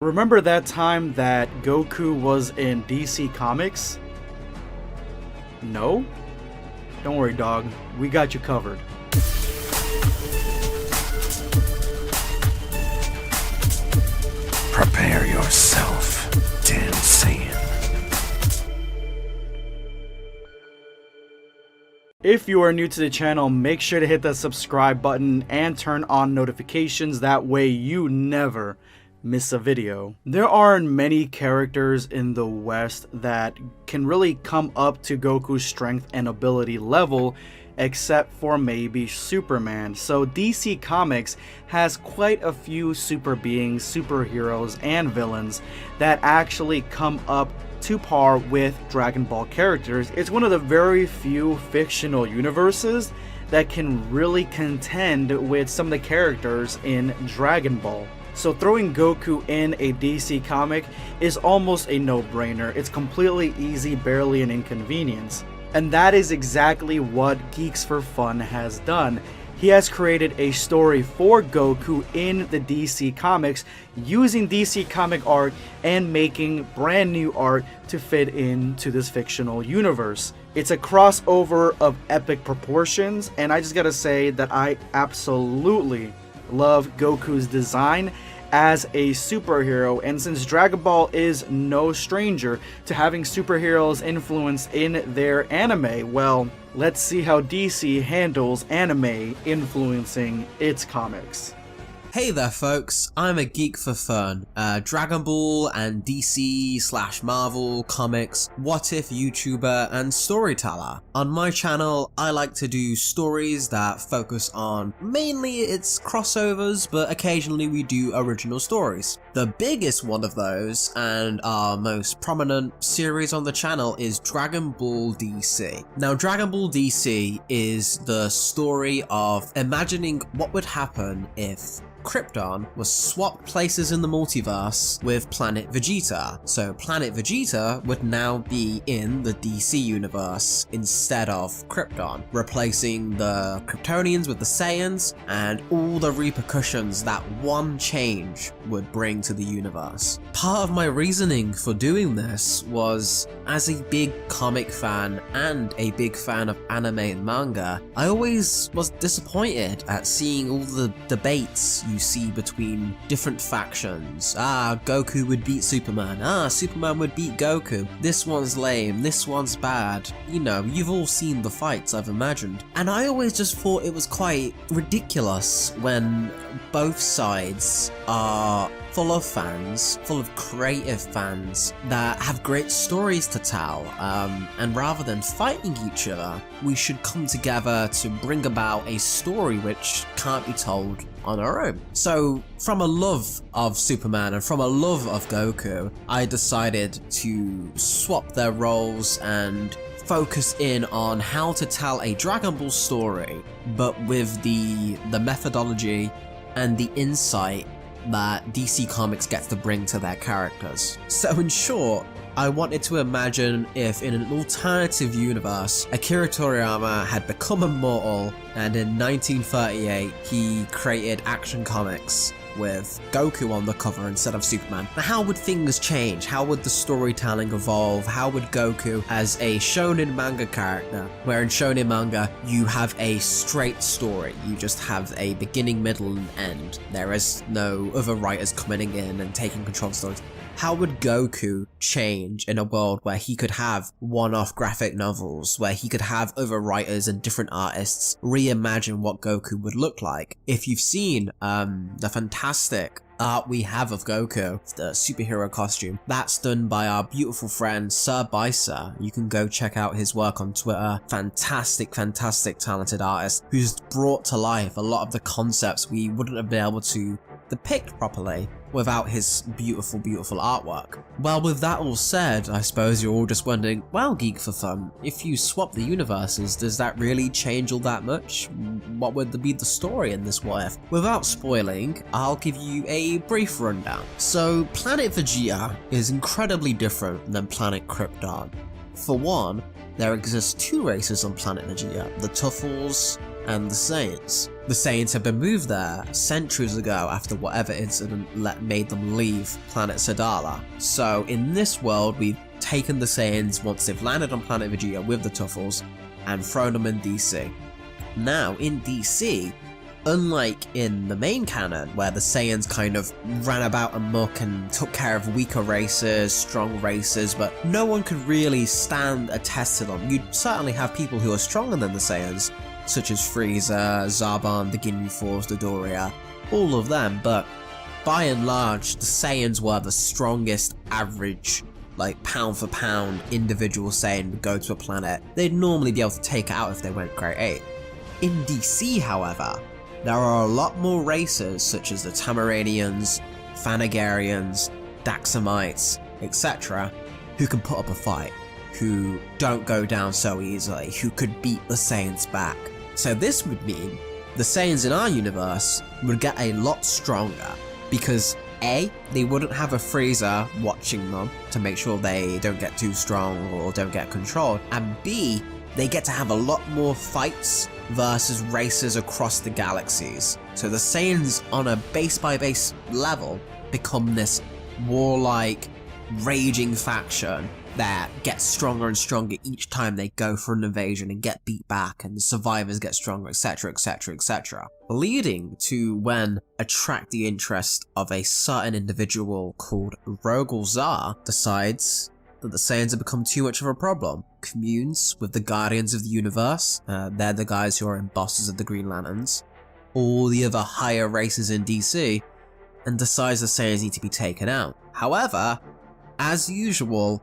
Remember that time that Goku was in DC Comics? No? Don't worry, dog. We got you covered. Prepare yourself, dancing. If you are new to the channel, make sure to hit that subscribe button and turn on notifications. That way you never miss a video. There aren't many characters in the West that can really come up to Goku's strength and ability level, except for maybe Superman. So DC Comics has quite a few super beings, superheroes, and villains that actually come up to par with Dragon Ball characters. It's one of the very few fictional universes that can really contend with some of the characters in Dragon Ball. So throwing Goku in a DC comic is almost a no-brainer. It's completely easy, barely an inconvenience. And that is exactly what Geeks for Fun has done. He has created a story for Goku in the DC comics using DC comic art and making brand new art to fit into this fictional universe. It's a crossover of epic proportions, and I just gotta say that I absolutely love Goku's design as a superhero. And since Dragon Ball is no stranger to having superheroes influence in their anime, well, let's see how DC handles anime influencing its comics. Hey there folks, I'm a geek for fun, Dragon Ball and DC / Marvel comics, what if YouTuber and storyteller. On my channel, I like to do stories that focus on mainly its crossovers, but occasionally we do original stories. The biggest one of those, and our most prominent series on the channel, is Dragon Ball DC. Now Dragon Ball DC is the story of imagining what would happen if Krypton was swapped places in the multiverse with Planet Vegeta. So Planet Vegeta would now be in the DC universe instead of Krypton, replacing the Kryptonians with the Saiyans and all the repercussions that one change would bring to the universe. Part of my reasoning for doing this was, as a big comic fan and a big fan of anime and manga, I always was disappointed at seeing all the debates you see between different factions. Goku would beat Superman. Superman would beat Goku. This one's lame. This one's bad. You know, you've all seen the fights, I've imagined. And I always just thought it was quite ridiculous when both sides are full of fans, full of creative fans that have great stories to tell, and rather than fighting each other, we should come together to bring about a story which can't be told on our own. So from a love of Superman and from a love of Goku, I decided to swap their roles and focus in on how to tell a Dragon Ball story, but with the methodology and the insight that DC Comics gets to bring to their characters. So in short, I wanted to imagine if in an alternative universe, Akira Toriyama had become immortal and in 1938 he created Action Comics with Goku on the cover instead of Superman. Now how would things change? How would the storytelling evolve? How would Goku as a shonen manga character, where in shonen manga you have a straight story, you just have a beginning, middle and end. There is no other writers coming in and taking control of stories. How would Goku change in a world where he could have one-off graphic novels, where he could have other writers and different artists reimagine what Goku would look like? If you've seen the fantastic art we have of Goku, the superhero costume, that's done by our beautiful friend Sir Bisa. You can go check out his work on Twitter. Fantastic, fantastic talented artist who's brought to life a lot of the concepts we wouldn't have been able to depict properly without his beautiful, beautiful artwork. Well, with that all said, I suppose you're all just wondering, well, Geek for Fun, if you swap the universes, does that really change all that much? What would be the story in this what if? Without spoiling, I'll give you a brief rundown. So, Planet Vegeta is incredibly different than Planet Krypton. For one, there exist two races on Planet Vegeta, the Tuffles and the Saiyans. The Saiyans had been moved there centuries ago after whatever incident made them leave planet Sadala. So in this world, we've taken the Saiyans once they've landed on planet Vegeta with the Tuffles and thrown them in DC. Now, in DC, unlike in the main canon, where the Saiyans kind of ran about amok and took care of weaker races, strong races, but no one could really stand a test to them. You'd certainly have people who are stronger than the Saiyans, such as Frieza, Zarbon, the Ginyu Force, the Doria, all of them, but by and large, the Saiyans were the strongest average, like pound for pound, individual Saiyan would go to a planet. They'd normally be able to take it out if they went grade 8. In DC, however, there are a lot more races such as the Tamaranians, Thanagarians, Daxamites, etc., who can put up a fight, who don't go down so easily, who could beat the Saiyans back. So this would mean the Saiyans in our universe would get a lot stronger, because A, they wouldn't have a Frieza watching them to make sure they don't get too strong or don't get controlled, and B, they get to have a lot more fights versus races across the galaxies. So the Saiyans on a base by base level become this warlike, raging faction that gets stronger and stronger each time they go for an invasion and get beat back, and the survivors get stronger, etc, etc, etc. Leading to when attract the interest of a certain individual called Rogol Zar decides that the Saiyans have become too much of a problem, communes with the Guardians of the Universe, they're the guys who are in bosses of the Green Lanterns, all the other higher races in DC, and decides the Saiyans need to be taken out. However, as usual,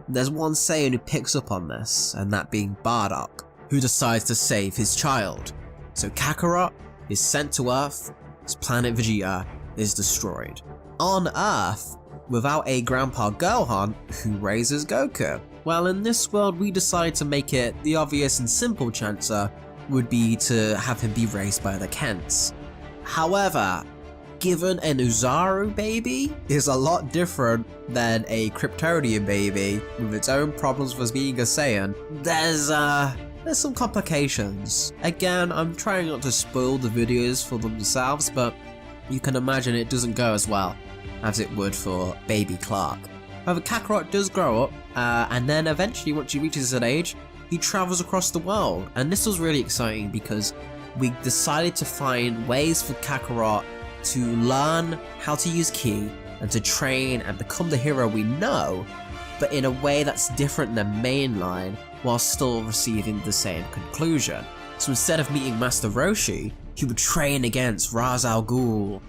there's one Saiyan who picks up on this, and that being Bardock, who decides to save his child. So Kakarot is sent to Earth, his planet Vegeta is destroyed. On Earth, without a Grandpa Gohan, who raises Goku. Well, in this world we decide to make it the obvious and simple answer would be to have him be raised by the Kents. However, given an Uzaru baby is a lot different than a Kryptonian baby with its own problems with being a Saiyan, there's some complications. Again, I'm trying not to spoil the videos for themselves, but you can imagine it doesn't go as well as it would for baby Clark. However, Kakarot does grow up, and then eventually once he reaches an age, he travels across the world, and this was really exciting because we decided to find ways for Kakarot to learn how to use Ki and to train and become the hero we know, but in a way that's different than mainline while still receiving the same conclusion. So instead of meeting Master Roshi, he would train against Ra's al Ghul,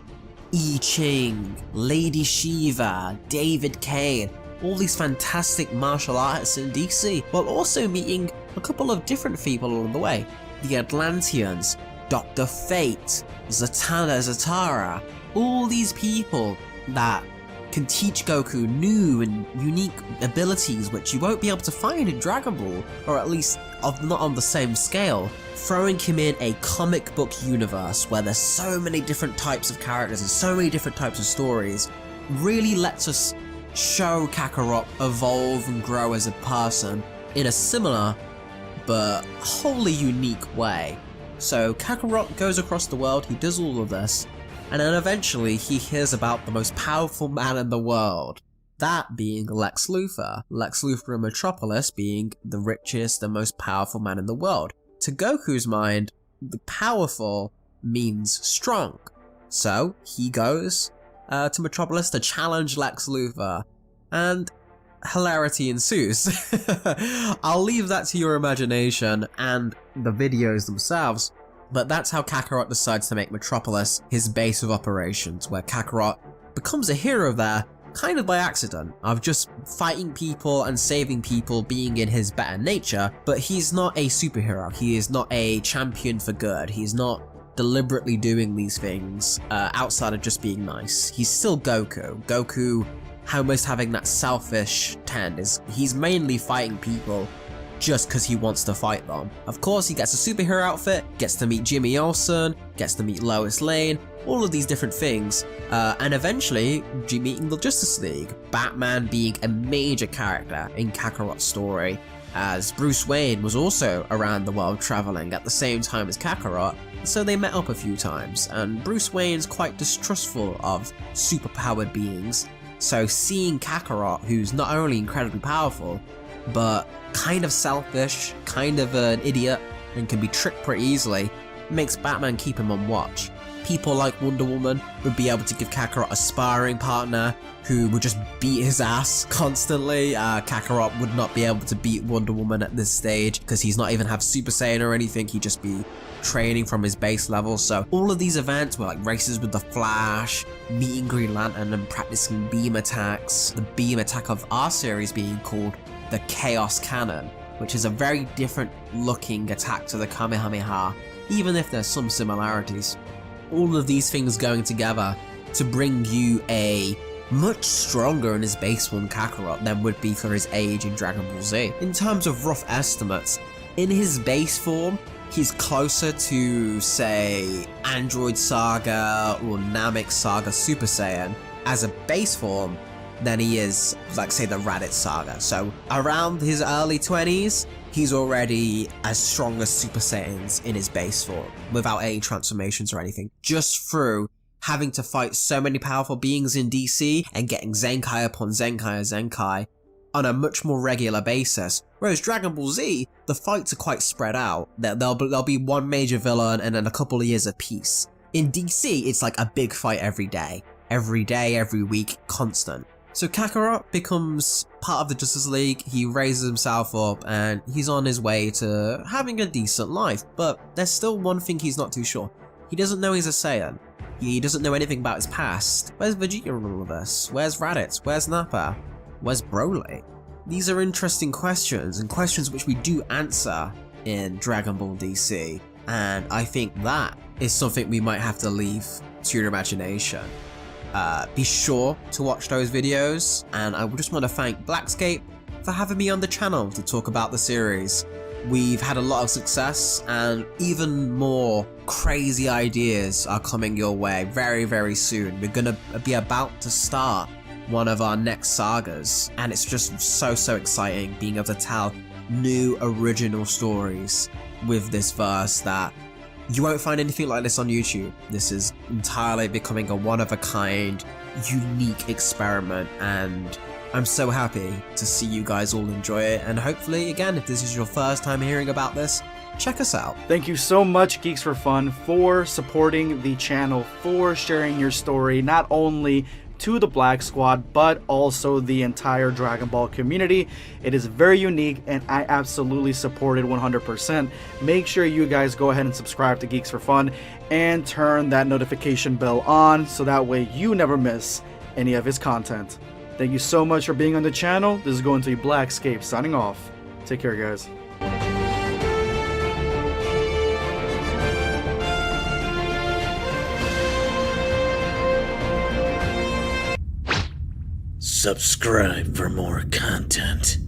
I Ching, Lady Shiva, David Kane, all these fantastic martial artists in DC, while also meeting a couple of different people along the way. The Atlanteans, Dr. Fate, Zatara, all these people that can teach Goku new and unique abilities which you won't be able to find in Dragon Ball, or at least not on the same scale. Throwing him in a comic book universe where there's so many different types of characters and so many different types of stories really lets us show Kakarot evolve and grow as a person in a similar but wholly unique way. So Kakarot goes across the world, he does all of this, and then eventually he hears about the most powerful man in the world, that being Lex Luthor. Lex Luthor in Metropolis being the richest and most powerful man in the world. To Goku's mind, the powerful means strong. So he goes to Metropolis to challenge Lex Luthor, and hilarity ensues. I'll leave that to your imagination and the videos themselves, but that's how Kakarot decides to make Metropolis his base of operations, where Kakarot becomes a hero there kind of by accident, of just fighting people and saving people being in his better nature, but he's not a superhero, he is not a champion for good, he's not deliberately doing these things outside of just being nice. He's still Goku. Goku almost having that selfish tend is he's mainly fighting people just because he wants to fight them. Of course, he gets a superhero outfit, gets to meet Jimmy Olsen, gets to meet Lois Lane, all of these different things, and eventually meeting the Justice League, Batman being a major character in Kakarot's story, as Bruce Wayne was also around the world traveling at the same time as Kakarot, so they met up a few times, and Bruce Wayne's quite distrustful of superpowered beings, so seeing Kakarot, who's not only incredibly powerful, but kind of selfish, kind of an idiot, and can be tricked pretty easily, makes Batman keep him on watch. People like Wonder Woman would be able to give Kakarot a sparring partner who would just beat his ass constantly. Kakarot would not be able to beat Wonder Woman at this stage because he's not even have Super Saiyan or anything, he'd just be training from his base level. So all of these events were like races with the Flash, meeting Green Lantern and practicing beam attacks. The beam attack of our series being called the Chaos Cannon, which is a very different looking attack to the Kamehameha, even if there's some similarities. All of these things going together to bring you a much stronger in his base form Kakarot than would be for his age in Dragon Ball Z. In terms of rough estimates, in his base form, he's closer to, say, Android Saga or Namek Saga Super Saiyan as a base form than he is, like, say, the Raditz Saga. So around his early 20s, he's already as strong as Super Saiyans in his base form, without any transformations or anything, just through having to fight so many powerful beings in DC and getting Zenkai upon Zenkai on a much more regular basis. Whereas Dragon Ball Z, the fights are quite spread out. There'll be one major villain and then a couple of years of peace. In DC, it's like a big fight every day, every week, constant. So Kakarot becomes part of the Justice League, he raises himself up, and he's on his way to having a decent life, but there's still one thing he's not too sure. He doesn't know he's a Saiyan. He doesn't know anything about his past. Where's Vegeta in all of this? Where's Raditz? Where's Nappa? Where's Broly? These are interesting questions, and questions which we do answer in Dragon Ball DC, and I think that is something we might have to leave to your imagination. Be sure to watch those videos, and I just want to thank Blackscape for having me on the channel to talk about the series. We've had a lot of success, and even more crazy ideas are coming your way very, very soon. We're gonna be about to start one of our next sagas, and it's just so exciting being able to tell new original stories with this verse that you won't find anything like this on YouTube. This is entirely becoming a one-of-a-kind, unique experiment, and I'm so happy to see you guys all enjoy it, and hopefully, again, if this is your first time hearing about this, check us out. Thank you so much, Geeks for Fun, for supporting the channel, for sharing your story, not only to the Black Squad, but also the entire Dragon Ball community. It is very unique, and I absolutely support it 100%. Make sure you guys go ahead and subscribe to Geeks for Fun and turn that notification bell on, so that way you never miss any of his content. Thank you so much for being on the channel. This is going to be Blackscape signing off. Take care, guys. Subscribe for more content.